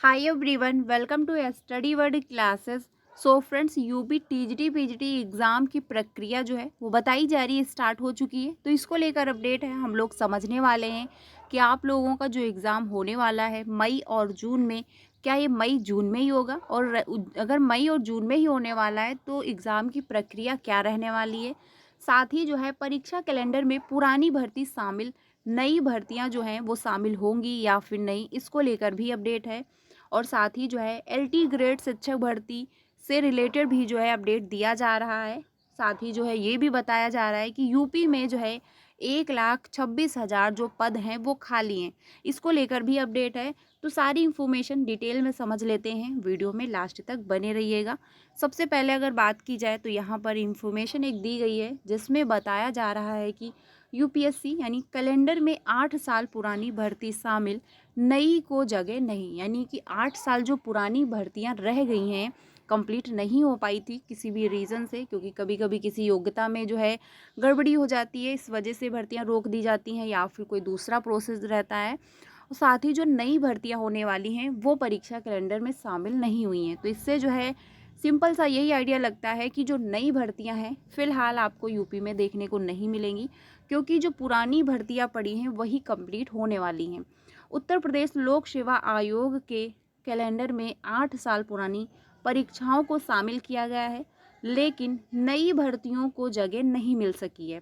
Hi everyone, welcome to study word classes. So friends, UP TGT PGT exam की प्रक्रिया जो है वो बताई जा रही है, स्टार्ट हो चुकी है। तो इसको लेकर अपडेट है, हम लोग समझने वाले हैं कि आप लोगों का जो एग्ज़ाम होने वाला है मई और जून में, क्या ये मई जून में ही होगा, और अगर मई और जून में ही होने वाला है तो एग्ज़ाम की प्रक्रिया क्या रहने वाली है। साथ ही जो है परीक्षा कैलेंडर में पुरानी भर्ती शामिल, नई भर्तियाँ जो हैं वो शामिल होंगी या फिर नहीं, इसको लेकर भी अपडेट है। और साथ ही जो है एलटी ग्रेड शिक्षक भर्ती से रिलेटेड भी जो है अपडेट दिया जा रहा है। साथ ही जो है ये भी बताया जा रहा है कि यूपी में जो है 1,26,000 जो पद हैं वो खाली हैं, इसको लेकर भी अपडेट है। तो सारी इन्फॉर्मेशन डिटेल में समझ लेते हैं, वीडियो में लास्ट तक बने रहिएगा। सबसे पहले अगर बात की जाए तो यहाँ पर इन्फॉर्मेशन एक दी गई है जिसमें बताया जा रहा है कि यूपीएससी यानी कैलेंडर में 8 साल पुरानी भर्ती शामिल, नई को जगह नहीं। यानी कि 8 साल जो पुरानी भर्तियां रह गई हैं, कंप्लीट नहीं हो पाई थी किसी भी रीज़न से, क्योंकि कभी कभी किसी योग्यता में जो है गड़बड़ी हो जाती है, इस वजह से भर्तियां रोक दी जाती हैं या फिर कोई दूसरा प्रोसेस रहता है। और साथ ही जो नई भर्तियां होने वाली हैं वो परीक्षा कैलेंडर में शामिल नहीं हुई हैं। तो इससे जो है सिंपल सा यही आइडिया लगता है कि जो नई भर्तियां हैं फ़िलहाल आपको यूपी में देखने को नहीं मिलेंगी, क्योंकि जो पुरानी भर्तियां पड़ी हैं वही कंप्लीट होने वाली हैं। उत्तर प्रदेश लोक सेवा आयोग के कैलेंडर में 8 साल पुरानी परीक्षाओं को शामिल किया गया है, लेकिन नई भर्तियों को जगह नहीं मिल सकी है।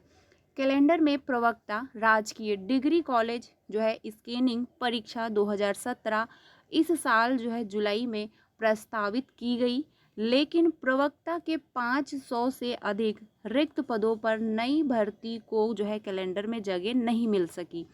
कैलेंडर में प्रवक्ता राजकीय डिग्री कॉलेज जो है स्कैनिंग परीक्षा 2017 इस साल जो है जुलाई में प्रस्तावित की गई, लेकिन प्रवक्ता के 500 से अधिक रिक्त पदों पर नई भर्ती को जो है कैलेंडर में जगह नहीं मिल सकी।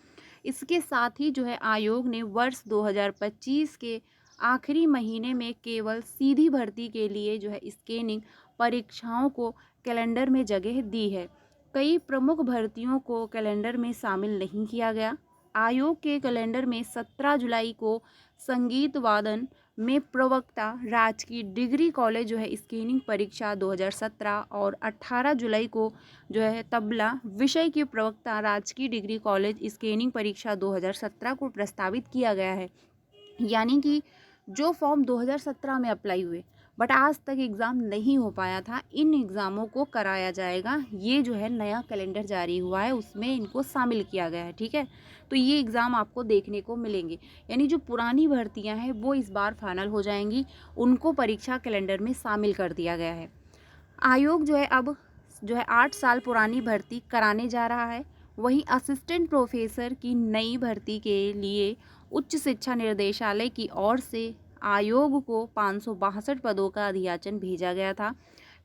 इसके साथ ही जो है आयोग ने वर्ष 2025 के आखिरी महीने में केवल सीधी भर्ती के लिए जो है स्कैनिंग परीक्षाओं को कैलेंडर में जगह दी है। कई प्रमुख भर्तियों को कैलेंडर में शामिल नहीं किया गया। आयोग के कैलेंडर में 17 जुलाई को संगीत वादन में प्रवक्ता राजकीय डिग्री कॉलेज जो है स्कैनिंग परीक्षा 2017 और 18 जुलाई को जो है तबला विषय के प्रवक्ता राजकीय डिग्री कॉलेज स्कैनिंग परीक्षा 2017 को प्रस्तावित किया गया है। यानी कि जो फॉर्म 2017 में अप्लाई हुए बट आज तक एग्ज़ाम नहीं हो पाया था, इन एग्ज़ामों को कराया जाएगा। ये जो है नया कैलेंडर जारी हुआ है, उसमें इनको शामिल किया गया है। ठीक है, तो ये एग्ज़ाम आपको देखने को मिलेंगे। यानी जो पुरानी भर्तियां हैं वो इस बार फाइनल हो जाएंगी, उनको परीक्षा कैलेंडर में शामिल कर दिया गया है। आयोग जो है अब जो है 8 साल पुरानी भर्ती कराने जा रहा है। वहीं असिस्टेंट प्रोफेसर की नई भर्ती के लिए उच्च शिक्षा निर्देशालय की ओर से आयोग को 562 पदों का अधियाचन भेजा गया था,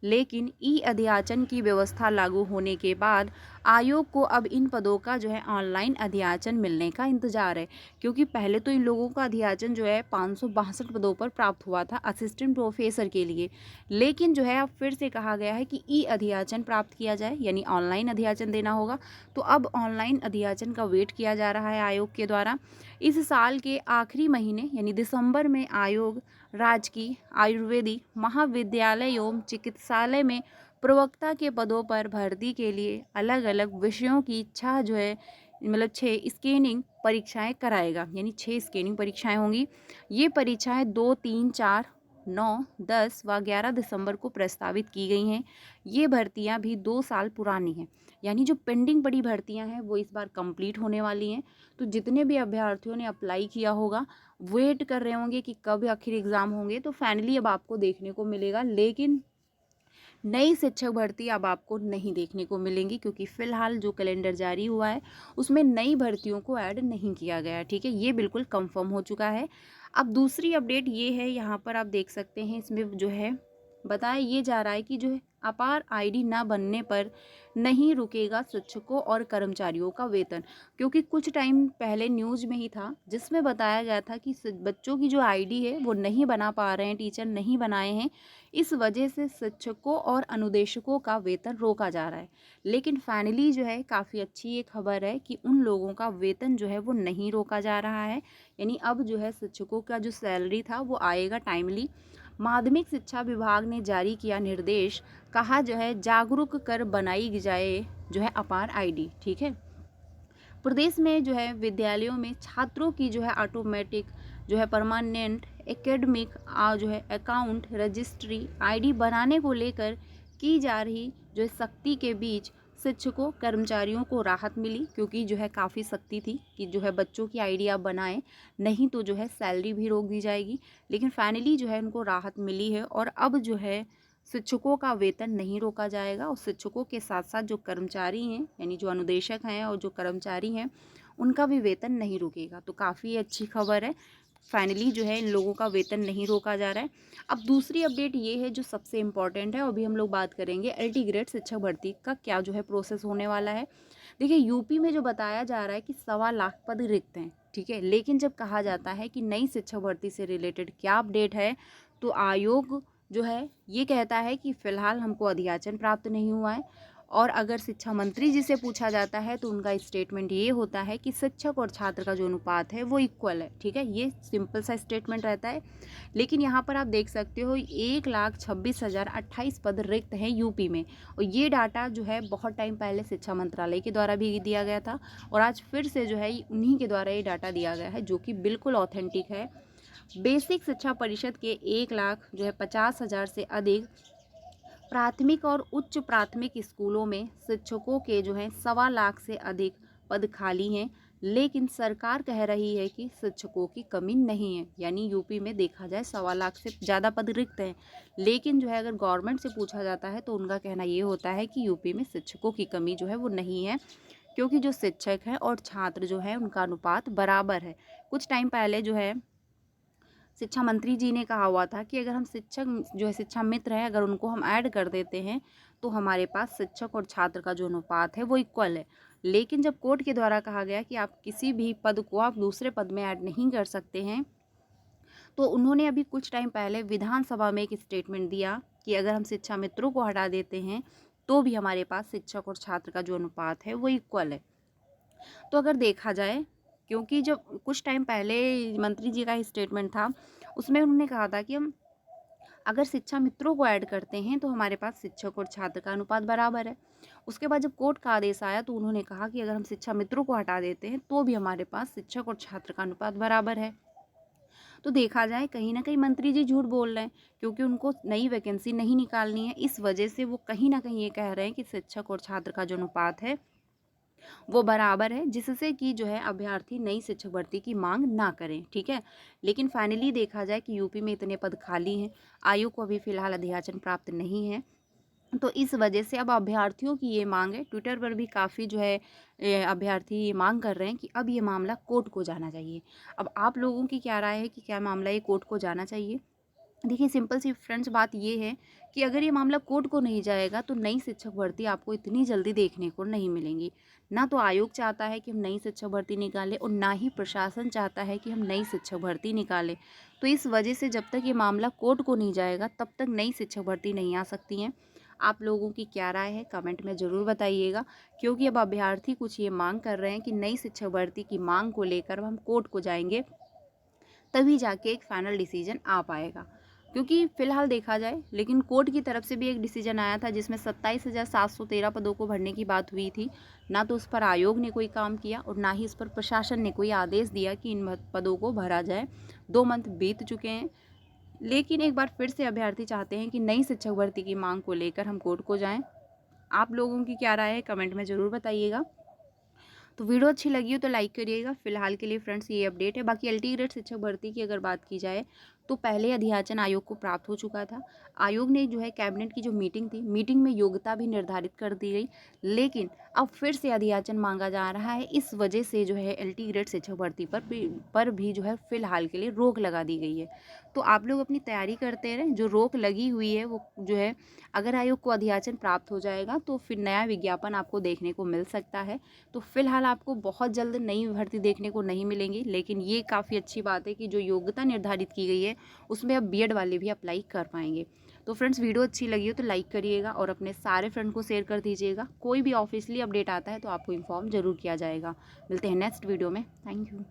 लेकिन ई अध्याचन की व्यवस्था लागू होने के बाद आयोग को अब इन पदों का जो है ऑनलाइन अध्याचन मिलने का इंतजार है। क्योंकि पहले तो इन लोगों का अध्याचन जो है 562 पदों पर प्राप्त हुआ था असिस्टेंट प्रोफेसर के लिए, लेकिन जो है अब फिर से कहा गया है कि ई अध्याचन प्राप्त किया जाए, यानी ऑनलाइन अध्याचन देना होगा। तो अब ऑनलाइन अध्याचन का वेट किया जा रहा है आयोग के द्वारा। इस साल के आखिरी महीने यानी दिसंबर में आयोग राजकीय आयुर्वेदिक महाविद्यालय एवं चिकित्सालय में प्रवक्ता के पदों पर भर्ती के लिए अलग अलग विषयों की इच्छा जो है मतलब 6 स्कैनिंग परीक्षाएं कराएगा। यानी 6 स्कैनिंग परीक्षाएं होंगी। ये परीक्षाएं 2, 3, 4, 9, 10 व 11 दिसंबर को प्रस्तावित की गई हैं। ये भर्तियां भी 2 साल पुरानी हैं। यानी जो पेंडिंग पड़ी भर्तियां हैं वो इस बार कंप्लीट होने वाली हैं। तो जितने भी अभ्यर्थियों ने अप्लाई किया होगा वेट कर रहे होंगे कि कब आखिर एग्ज़ाम होंगे, तो फाइनली अब आपको देखने को मिलेगा। लेकिन नई शिक्षक भर्ती अब आपको नहीं देखने को मिलेंगी, क्योंकि फ़िलहाल जो कैलेंडर जारी हुआ है उसमें नई भर्तियों को ऐड नहीं किया गया है। ठीक है, ये बिल्कुल कंफर्म हो चुका है। अब दूसरी अपडेट ये है, यहाँ पर आप देख सकते हैं, इसमें जो है बताया ये जा रहा है कि जो है अपार आईडी ना बनने पर नहीं रुकेगा शिक्षकों और कर्मचारियों का वेतन। क्योंकि कुछ टाइम पहले न्यूज़ में ही था जिसमें बताया गया था कि बच्चों की जो आईडी है वो नहीं बना पा रहे हैं, टीचर नहीं बनाए हैं, इस वजह से शिक्षकों और अनुदेशकों का वेतन रोका जा रहा है। लेकिन फाइनली जो है काफ़ी अच्छी ये खबर है कि उन लोगों का वेतन जो है वो नहीं रोका जा रहा है। यानी अब जो है शिक्षकों का जो सैलरी था वो आएगा टाइमली। माध्यमिक शिक्षा विभाग ने जारी किया निर्देश, कहा जो है जागरूक कर बनाई जाए जो है अपार आईडी। ठीक है, प्रदेश में जो है विद्यालयों में छात्रों की जो है ऑटोमेटिक जो है परमानेंट एकेडमिक जो है अकाउंट रजिस्ट्री आईडी बनाने को लेकर की जा रही जो है सख्ती के बीच शिक्षकों कर्मचारियों को राहत मिली, क्योंकि जो है काफ़ी सख्ती थी कि जो है बच्चों की आईडी आप बनाएं, नहीं तो जो है सैलरी भी रोक दी जाएगी। लेकिन फाइनली जो है उनको राहत मिली है और अब जो है शिक्षकों का वेतन नहीं रोका जाएगा और शिक्षकों के साथ साथ जो कर्मचारी हैं यानी जो अनुदेशक हैं और जो कर्मचारी हैं उनका भी वेतन नहीं रुकेगा। तो काफ़ी अच्छी खबर है, फाइनली जो है इन लोगों का वेतन नहीं रोका जा रहा है। अब दूसरी अपडेट ये है जो सबसे इम्पॉर्टेंट है, अभी हम लोग बात करेंगे एलटी ग्रेड शिक्षक भर्ती का क्या जो है प्रोसेस होने वाला है। देखिए यूपी में जो बताया जा रहा है कि 1.25 लाख पद रिक्त हैं, ठीक है, लेकिन जब कहा जाता है कि नई शिक्षक भर्ती से रिलेटेड क्या अपडेट है तो आयोग जो है ये कहता है कि फ़िलहाल हमको अधियाचन प्राप्त नहीं हुआ है। और अगर शिक्षा मंत्री जी से पूछा जाता है तो उनका स्टेटमेंट ये होता है कि शिक्षक और छात्र का जो अनुपात है वो इक्वल है, ठीक है, ये सिंपल सा स्टेटमेंट रहता है। लेकिन यहाँ पर आप देख सकते हो 1,26,028 पद रिक्त हैं यूपी में, और ये डाटा जो है बहुत टाइम पहले शिक्षा मंत्रालय के द्वारा भी दिया गया था और आज फिर से जो है उन्हीं के द्वारा ये डाटा दिया गया है जो कि बिल्कुल ऑथेंटिक है। बेसिक शिक्षा परिषद के 1,50,000 से अधिक प्राथमिक और उच्च प्राथमिक स्कूलों में शिक्षकों के जो हैं 1.25 लाख से अधिक पद खाली हैं, लेकिन सरकार कह रही है कि शिक्षकों की कमी नहीं है। यानी यूपी में देखा जाए 1.25 लाख से ज़्यादा पद रिक्त हैं, लेकिन जो है अगर गवर्नमेंट से पूछा जाता है तो उनका कहना ये होता है कि यूपी में शिक्षकों की कमी जो है वो नहीं है, क्योंकि जो शिक्षक हैं और छात्र जो है उनका अनुपात बराबर है। कुछ टाइम पहले जो है शिक्षा मंत्री जी ने कहा हुआ था कि अगर हम शिक्षक जो है शिक्षा मित्र है अगर उनको हम ऐड कर देते हैं तो हमारे पास शिक्षक और छात्र का जो अनुपात है वो इक्वल है। लेकिन जब कोर्ट के द्वारा कहा गया कि आप किसी भी पद को आप दूसरे पद में ऐड नहीं कर सकते हैं, तो उन्होंने अभी कुछ टाइम पहले विधानसभा में एक स्टेटमेंट दिया कि अगर हम शिक्षा मित्रों को हटा देते हैं तो भी हमारे पास शिक्षक और छात्र का जो अनुपात है वो इक्वल है। तो अगर देखा जाए, क्योंकि जब कुछ टाइम पहले मंत्री जी का स्टेटमेंट था उसमें उन्होंने कहा था कि हम अगर शिक्षा मित्रों को ऐड करते हैं तो हमारे पास शिक्षक और छात्र का अनुपात बराबर है। उसके बाद जब कोर्ट का आदेश आया तो उन्होंने कहा कि अगर हम शिक्षा मित्रों को हटा देते हैं तो भी हमारे पास शिक्षक और छात्र का अनुपात बराबर है। तो देखा जाए कहीं ना कहीं मंत्री जी झूठ बोल रहे हैं, क्योंकि उनको नई वैकेंसी नहीं निकालनी है, इस वजह से वो कहीं ना कहीं ये कह रहे हैं कि शिक्षक और छात्र का जो अनुपात है वो बराबर है, जिससे कि जो है अभ्यर्थी नई शिक्षक भर्ती की मांग ना करें, ठीक है। लेकिन फाइनली देखा जाए कि यूपी में इतने पद खाली हैं, आयोग को अभी फ़िलहाल अधियाचन प्राप्त नहीं है, तो इस वजह से अब अभ्यर्थियों की ये मांग है। ट्विटर पर भी काफ़ी जो है अभ्यर्थी ये मांग कर रहे हैं कि अब ये मामला कोर्ट को जाना चाहिए। अब आप लोगों की क्या राय है कि क्या मामला ये कोर्ट को जाना चाहिए? देखिए सिंपल सी फ्रेंड्स बात ये है कि अगर ये मामला कोर्ट को नहीं जाएगा तो नई शिक्षक भर्ती आपको इतनी जल्दी देखने को नहीं मिलेंगी। ना तो आयोग चाहता है कि हम नई शिक्षक भर्ती निकालें और ना ही प्रशासन चाहता है कि हम नई शिक्षक भर्ती निकालें। तो इस वजह से जब तक ये मामला कोर्ट को नहीं जाएगा तब तक नई शिक्षक भर्ती नहीं आ सकती हैं। आप लोगों की क्या राय है कमेंट में ज़रूर बताइएगा, क्योंकि अब अभ्यर्थी कुछ ये मांग कर रहे हैं कि नई शिक्षक भर्ती की मांग को लेकर हम कोर्ट को जाएंगे तभी जाके एक फाइनल डिसीजन आ पाएगा। क्योंकि फ़िलहाल देखा जाए, लेकिन कोर्ट की तरफ से भी एक डिसीजन आया था जिसमें 27,713 पदों को भरने की बात हुई थी। ना तो उस पर आयोग ने कोई काम किया और ना ही इस पर प्रशासन ने कोई आदेश दिया कि इन पदों को भरा जाए। 2 मंथ बीत चुके हैं, लेकिन एक बार फिर से अभ्यर्थी चाहते हैं कि नई शिक्षक भर्ती की मांग को लेकर हम कोर्ट को जाएँ। आप लोगों की क्या राय है कमेंट में ज़रूर बताइएगा। तो वीडियो अच्छी लगी हो तो लाइक करिएगा। फिलहाल के लिए फ्रेंड्स ये अपडेट है। बाकी एलटी ग्रेड शिक्षक भर्ती की अगर बात की जाए तो पहले अधियाचन आयोग को प्राप्त हो चुका था। आयोग ने जो है कैबिनेट की जो मीटिंग थी, मीटिंग में योग्यता भी निर्धारित कर दी गई, लेकिन अब फिर से अधियाचन मांगा जा रहा है। इस वजह से जो है एलटी ग्रेड शिक्षक भर्ती पर भी जो है फिलहाल के लिए रोक लगा दी गई है। तो आप लोग अपनी तैयारी करते रहें। जो रोक लगी हुई है वो जो है अगर आयोग को अधियाचन प्राप्त हो जाएगा तो फिर नया विज्ञापन आपको देखने को मिल सकता है। तो फिलहाल आपको बहुत जल्द नई भर्ती देखने को नहीं मिलेंगी, लेकिन ये काफ़ी अच्छी बात है कि जो योग्यता निर्धारित की गई है उसमें अब बीएड वाले भी अप्लाई कर पाएंगे। तो फ्रेंड्स वीडियो अच्छी लगी हो तो लाइक करिएगा और अपने सारे फ्रेंड को शेयर कर दीजिएगा। कोई भी ऑफिशियली अपडेट आता है तो आपको इन्फॉर्म जरूर किया जाएगा। मिलते हैं नेक्स्ट वीडियो में। Thank you.